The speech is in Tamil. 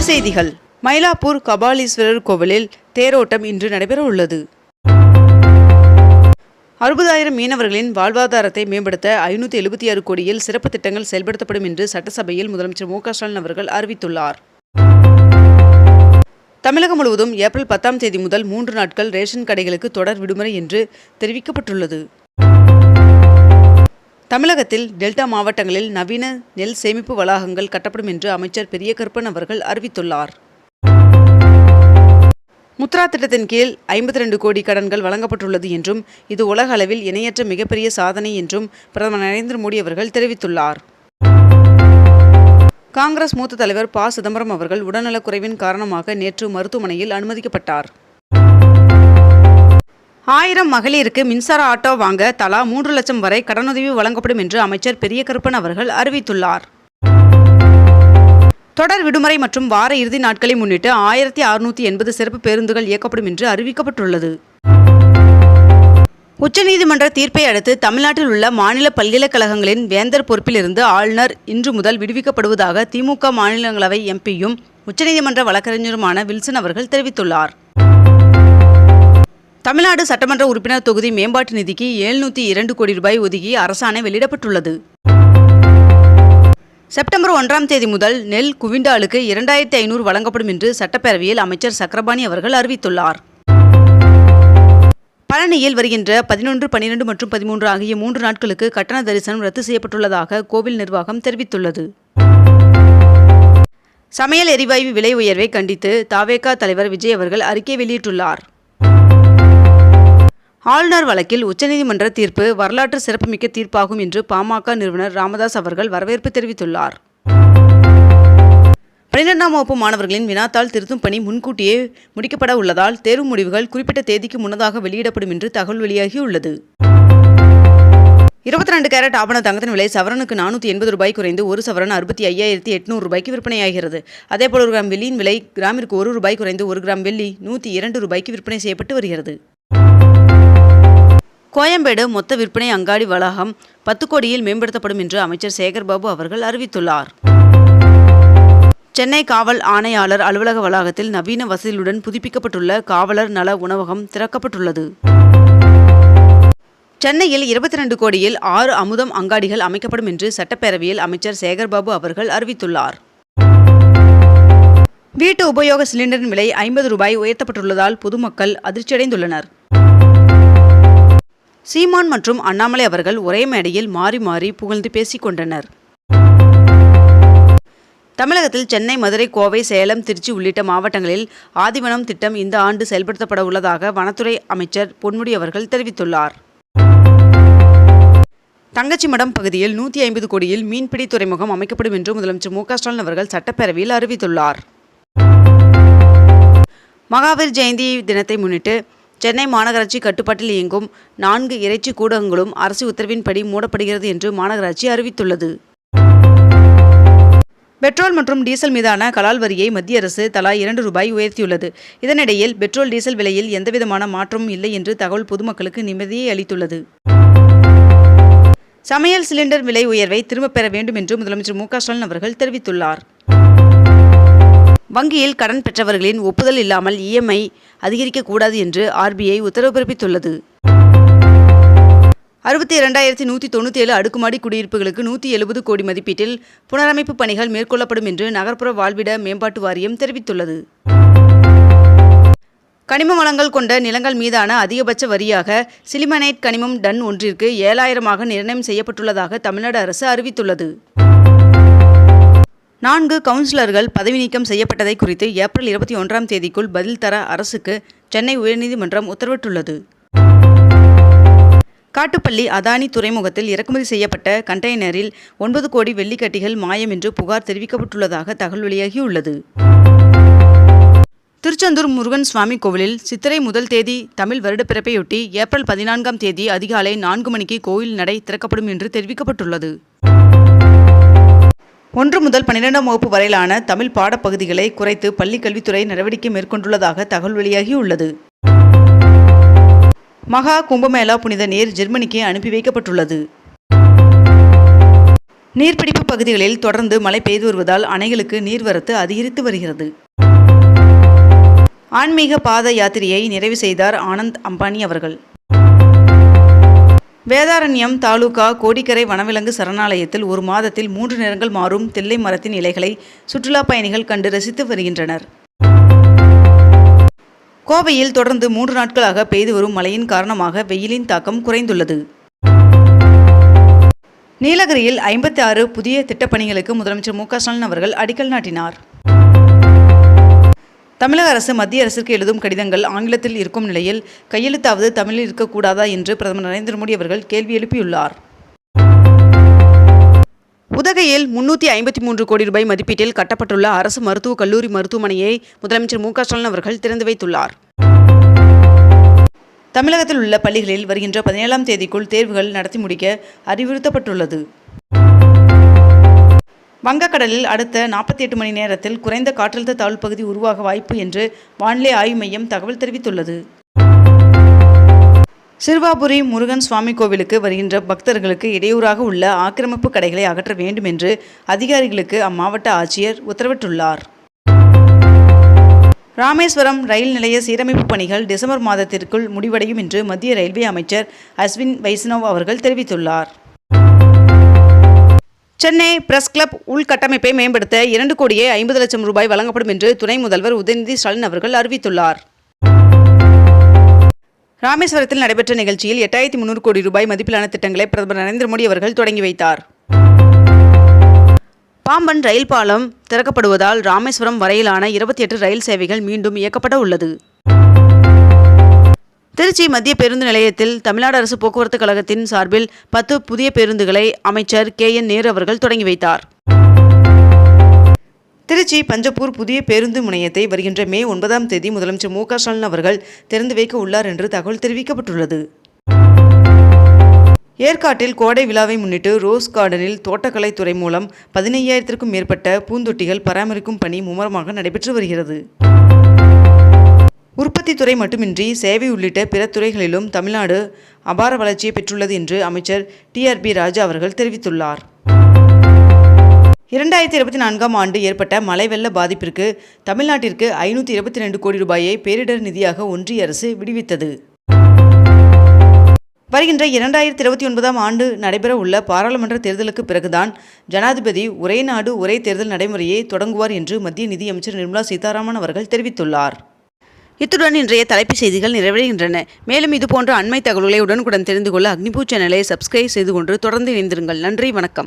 செய்திகள். மயிலாப்பூர் கபாலீஸ்வரர் கோவிலில் தேரோட்டம் இன்று நடைபெற உள்ளது. 60,000 மீனவர்களின் வாழ்வாதாரத்தை மேம்படுத்த 576 கோடியில் சிறப்பு திட்டங்கள் செயல்படுத்தப்படும் என்று சட்டசபையில் முதலமைச்சர் மு.க.ஸ்டாலின் அவர்கள் அறிவித்துள்ளார். தமிழகம் முழுவதும் ஏப்ரல் 10ஆம் தேதி முதல் 3 நாட்கள் ரேஷன் கடைகளுக்கு தொடர் விடுமுறை என்று தெரிவிக்கப்பட்டுள்ளது. தமிழகத்தில் டெல்டா மாவட்டங்களில் நவீன நெல் சேமிப்பு வளாகங்கள் கட்டப்படும் என்று அமைச்சர் பெரியகருப்பன் அவர்கள் அறிவித்துள்ளார். முத்ரா திட்டத்தின் கீழ் 52 கோடி கடன்கள் வழங்கப்பட்டுள்ளது என்றும் இது உலக அளவில் இணையற்ற மிகப்பெரிய சாதனை என்றும் பிரதமர் நரேந்திர மோடி அவர்கள் தெரிவித்துள்ளார். காங்கிரஸ் மூத்த தலைவர் ப. சிதம்பரம் அவர்கள் உடல்நலக்குறைவின் காரணமாக நேற்று மருத்துவமனையில் அனுமதிக்கப்பட்டார். 1000 மகளிருக்கு மின்சார ஆட்டோ வாங்க தலா 3 லட்சம் வரை கடனுதவி வழங்கப்படும் என்று அமைச்சர் பெரியகருப்பன் அவர்கள் அறிவித்துள்ளார். தொடர் விடுமுறை மற்றும் வார இறுதி நாட்களை முன்னிட்டு 1680 சிறப்பு பேருந்துகள் இயக்கப்படும் என்று அறிவிக்கப்பட்டுள்ளது. உச்சநீதிமன்ற தீர்ப்பை அடுத்து தமிழ்நாட்டில் உள்ள மாநில பல்கலைக்கழகங்களின் வேந்தர் பொறுப்பிலிருந்து ஆளுநர் இன்று முதல் விடுவிக்கப்படுவதாக திமுக மாநிலங்களவை எம்பியும் உச்சநீதிமன்ற வழக்கறிஞருமான வில்சன் அவர்கள் தெரிவித்துள்ளார். தமிழ்நாடு சட்டமன்ற உறுப்பினர் தொகுதி மேம்பாட்டு நிதிக்கு 702 கோடி ரூபாய் ஒதுக்கி அரசாணை வெளியிடப்பட்டுள்ளது. செப்டம்பர் 1ஆம் தேதி முதல் நெல் குவிண்டாலுக்கு 2500 வழங்கப்படும் என்று சட்டப்பேரவையில் அமைச்சர் சக்கரபாணி அவர்கள் அறிவித்துள்ளார். பழனியில் வருகின்ற 11, 12 மற்றும் 13 ஆகிய 3 நாட்களுக்கு கட்டண தரிசனம் ரத்து செய்யப்பட்டுள்ளதாக கோவில் நிர்வாகம் தெரிவித்துள்ளது. சமையல் எரிவாயு விலை உயர்வை கண்டித்து தவேக தலைவர் விஜய் அவர்கள் அறிக்கை வெளியிட்டுள்ளார். ஆளுநர் வழக்கில் உச்சநீதிமன்ற தீர்ப்பு வரலாற்று சிறப்புமிக்க தீர்ப்பாகும் என்று பாமக நிறுவனர் ராமதாஸ் அவர்கள் வரவேற்பு தெரிவித்துள்ளார். 12ஆம் வகுப்பு மாணவர்களின் வினாத்தாள் திருத்தும் பணி முன்கூட்டியே முடிக்கப்பட உள்ளதால் தேர்வு முடிவுகள் குறிப்பிட்ட தேதிக்கு முன்னதாக வெளியிடப்படும் என்று தகவல் வெளியாகியுள்ளது. 22 கேரட் ஆபண தங்கத்தின் விலை சவரனுக்கு 480 ரூபாய் குறைந்து 1 சவரன் 65,800 ரூபாய்க்கு விற்பனையாகிறது. அதேபோல் 1 கிராம் வெள்ளியின் விலை கிராமிற்கு 1 ரூபாய் குறைந்து 1 கிராம் வெள்ளி 102 ரூபாய்க்கு விற்பனை செய்யப்பட்டு வருகிறது. கோயம்பேடு மொத்த விற்பனை அங்காடி வளாகம் 10 கோடியில் மேம்படுத்தப்படும் என்று அமைச்சர் சேகர்பாபு அவர்கள் அறிவித்துள்ளார். சென்னை காவல் ஆணையாளர் அலுவலக வளாகத்தில் நவீன வசதிகளுடன் புதுப்பிக்கப்பட்டுள்ள காவலர் நல உணவகம் திறக்கப்பட்டுள்ளது. சென்னையில் 22 கோடியில் 6 அமுதம் அங்காடிகள் அமைக்கப்படும் என்று சட்டப்பேரவையில் அமைச்சர் சேகர்பாபு அவர்கள் அறிவித்துள்ளார். வீட்டு உபயோக சிலிண்டரின் விலை 50 ரூபாய் உயர்த்தப்பட்டுள்ளதால் பொதுமக்கள் அதிர்ச்சியடைந்துள்ளனர். சீமான் மற்றும் அண்ணாமலை அவர்கள் ஒரே மேடையில் மாறி மாறி புகழ்ந்து பேசிக் கொண்டனர். தமிழகத்தில் சென்னை, மதுரை, கோவை, சேலம், திருச்சி உள்ளிட்ட மாவட்டங்களில் ஆதிவனம் திட்டம் இந்த ஆண்டு செயல்படுத்தப்பட உள்ளதாக வனத்துறை அமைச்சர் பொன்முடி அவர்கள் தெரிவித்துள்ளார். தங்கச்சிமடம் பகுதியில் 150 கோடியில் மீன்பிடி துறைமுகம் அமைக்கப்படும் என்று முதலமைச்சர் மு.க.ஸ்டாலின் அவர்கள் சட்டப்பேரவையில் அறிவித்துள்ளார். மகாவீர் ஜெயந்தி தினத்தை முன்னிட்டு சென்னை மாநகராட்சி கட்டுப்பாட்டில் இயங்கும் 4 இறைச்சி கூடங்களும் அரசு உத்தரவின்படி மூடப்படுகிறது என்று மாநகராட்சி அறிவித்துள்ளது. பெட்ரோல் மற்றும் டீசல் மீதான கலால் வரியை மத்திய அரசு தலா 2 ரூபாய் உயர்த்தியுள்ளது. இதனிடையில் பெட்ரோல், டீசல் விலையில் எந்தவிதமான மாற்றமும் இல்லை என்று தகவல் பொதுமக்களுக்கு நிம்மதியை அளித்துள்ளது. சமையல் சிலிண்டர் விலை உயர்வை திரும்பப் பெற வேண்டும் என்று முதலமைச்சர் மு.க.ஸ்டாலின் அவர்கள் தெரிவித்துள்ளார். வங்கியில் கடன் பெற்றவர்களின் ஒப்புதல் இல்லாமல் இஎம்ஐ அதிகரிக்கக்கூடாது என்று ஆர்பிஐ உத்தரவு பிறப்பித்துள்ளது. 62,197 அடுக்குமாடி குடியிருப்புகளுக்கு 170 கோடி மதிப்பீட்டில் புனரமைப்பு பணிகள் மேற்கொள்ளப்படும் என்று நகர்ப்புற வாழ்விட மேம்பாட்டு வாரியம் தெரிவித்துள்ளது. கனிம வளங்கள் கொண்ட நிலங்கள் மீதான அதிகபட்ச வரியாக சிலிமனைட் கனிமம் டன் ஒன்றிற்கு 7,000 நிர்ணயம் செய்யப்பட்டுள்ளதாக தமிழ்நாடு அரசு அறிவித்துள்ளது. 4 கவுன்சிலர்கள் பதவி நீக்கம் செய்யப்பட்டதை குறித்து ஏப்ரல் 21ஆம் தேதிக்குள் பதில் தர அரசுக்கு சென்னை உயர்நீதிமன்றம் உத்தரவிட்டுள்ளது. காட்டுப்பள்ளி அதானி துறைமுகத்தில் இறக்குமதி செய்யப்பட்ட கண்டெய்னரில் 9 கோடி வெள்ளிக்கட்டிகள் மாயம் என்று புகார் தெரிவிக்கப்பட்டுள்ளதாக தகவல் வெளியாகியுள்ளது. திருச்செந்தூர் முருகன் சுவாமி கோவிலில் சித்திரை 1 தேதி தமிழ் வருடப்பிறப்பையொட்டி ஏப்ரல் 14ஆம் தேதி அதிகாலை 4 மணிக்கு கோயில் நடை திறக்கப்படும் என்று தெரிவிக்கப்பட்டுள்ளது. 1 முதல் 12ஆம் வகுப்பு வரையிலான தமிழ் பாடப்பகுதிகளை குறைத்து பள்ளிக் கல்வித்துறை நடவடிக்கை மேற்கொண்டுள்ளதாக தகவல் வெளியாகியுள்ளது. மகா கும்பமேளா புனித நீர் ஜெர்மனிக்கு அனுப்பி வைக்கப்பட்டுள்ளது. நீர்பிடிப்பு பகுதிகளில் தொடர்ந்து மழை பெய்து வருவதால் அணைகளுக்கு நீர்வரத்து அதிகரித்து வருகிறது. ஆன்மீக பாத யாத்திரையை நிறைவு செய்தார் ஆனந்த் அம்பானி அவர்கள். வேதாரண்யம் தாலுகா கோடிக்கரை வனவிலங்கு சரணாலயத்தில் ஒரு மாதத்தில் 3 நிறங்கள் மாறும் தில்லை மரத்தின் இலைகளை சுற்றுலா பயணிகள் கண்டு ரசித்து வருகின்றனர். கோவையில் தொடர்ந்து 3 நாட்களாக பெய்து வரும் மழையின் காரணமாக வெயிலின் தாக்கம் குறைந்துள்ளது. நீலகிரியில் 56 புதிய திட்டப்பணிகளுக்கு முதலமைச்சர் மு க ஸ்டாலின் அவர்கள் அடிக்கல் நாட்டினார். தமிழக அரசு மத்திய அரசிற்கு எழுதும் கடிதங்கள் ஆங்கிலத்தில் இருக்கும் நிலையில் கையெழுத்தாவது தமிழில் இருக்கக்கூடாதா என்று பிரதமர் நரேந்திர மோடி அவர்கள் கேள்வி எழுப்பியுள்ளார். உதகையில் 353 கோடி ரூபாய் மதிப்பீட்டில் கட்டப்பட்டுள்ள அரசு மருத்துவக் கல்லூரி மருத்துவமனையை முதலமைச்சர் மு க ஸ்டாலின் அவர்கள் திறந்து வைத்துள்ளார். தமிழகத்தில் உள்ள பள்ளிகளில் வருகின்ற 17ஆம் தேதிக்குள் தேர்வுகள் நடத்தி முடிக்க அறிவுறுத்தப்பட்டுள்ளது. வங்கக்கடலில் அடுத்த 48 மணி நேரத்தில் குறைந்த காற்றழுத்த தாழ்வு பகுதி உருவாக வாய்ப்பு என்று வானிலை ஆய்வு மையம் தகவல் தெரிவித்துள்ளது. சிறுவாபுரி முருகன் சுவாமி கோவிலுக்கு வருகின்ற பக்தர்களுக்கு இடையூறாக உள்ள ஆக்கிரமிப்பு கடைகளை அகற்ற வேண்டும் என்று அதிகாரிகளுக்கு அம்மாவட்ட ஆட்சியர் உத்தரவிட்டுள்ளார். ராமேஸ்வரம் ரயில் நிலைய சீரமைப்பு பணிகள் டிசம்பர் மாதத்திற்குள் முடிவடையும் என்று மத்திய ரயில்வே அமைச்சர் அஸ்வின் வைஷ்ணவ் அவர்கள் தெரிவித்துள்ளார். சென்னை பிரஸ் கிளப் உள்கட்டமைப்பை மேம்படுத்த 2 கோடியே 50 லட்சம் ரூபாய் வழங்கப்படும் என்று துணை முதல்வர் உதயநிதி ஸ்டாலின் அவர்கள் அறிவித்துள்ளார். ராமேஸ்வரத்தில் நடைபெற்ற நிகழ்ச்சியில் 8300 கோடி ரூபாய் மதிப்பிலான திட்டங்களை பிரதமர் நரேந்திர மோடி அவர்கள் தொடங்கி வைத்தார். பாம்பன் ரயில் பாலம் திறக்கப்படுவதால் ராமேஸ்வரம் வரையிலான 28 ரயில் சேவைகள் மீண்டும் இயக்கப்பட உள்ளது. திருச்சி மத்திய பேருந்து நிலையத்தில் தமிழ்நாடு அரசு போக்குவரத்து கழகத்தின் சார்பில் 10 புதிய பேருந்துகளை அமைச்சர் KN நேரு அவர்கள் தொடங்கி வைத்தார். திருச்சி பஞ்சப்பூர் புதிய பேருந்து முனையத்தை வருகின்ற மே 9ஆம் தேதி முதலமைச்சர் மு க ஸ்டாலின் அவர்கள் திறந்து வைக்க உள்ளார் என்று தகவல் தெரிவிக்கப்பட்டுள்ளது. ஏற்காட்டில் கோடை விழாவை முன்னிட்டு ரோஸ் கார்டனில் தோட்டக்கலைத்துறை மூலம் 15,000க்கும் மேற்பட்ட பூந்தொட்டிகள் பராமரிக்கும் பணி மும்முரமாக நடைபெற்று வருகிறது. உற்பத்தி துறை மட்டுமின்றி சேவை உள்ளிட்ட பிற துறைகளிலும் தமிழ்நாடு அபார வளர்ச்சியை பெற்றுள்ளது என்று அமைச்சர் TRB ராஜா அவர்கள் தெரிவித்துள்ளார். 2024ஆம் ஆண்டு ஏற்பட்ட மழை வெள்ள பாதிப்பிற்கு தமிழ்நாட்டிற்கு 522 கோடி ரூபாயை பேரிடர் நிதியாக ஒன்றிய அரசு விடுவித்தது. வருகின்ற 2029ஆம் ஆண்டு நடைபெற உள்ள பாராளுமன்ற தேர்தலுக்கு பிறகுதான் ஜனாதிபதி ஒரே நாடு ஒரே தேர்தல் நடைமுறையை தொடங்குவார் என்று மத்திய நிதியமைச்சர் நிர்மலா சீதாராமன் அவர்கள் தெரிவித்துள்ளார். இத்துடன் இன்றைய தலைப்புச் செய்திகள் நிறைவடைகின்றன. மேலும் இதுபோன்ற அண்மை தகவல்களை உடனுக்குடன் தெரிந்து கொள்ள அக்னிபூ சேனலை சப்ஸ்கிரைப் செய்து கொண்டு தொடர்ந்து இணைந்திருங்கள். நன்றி, வணக்கம்.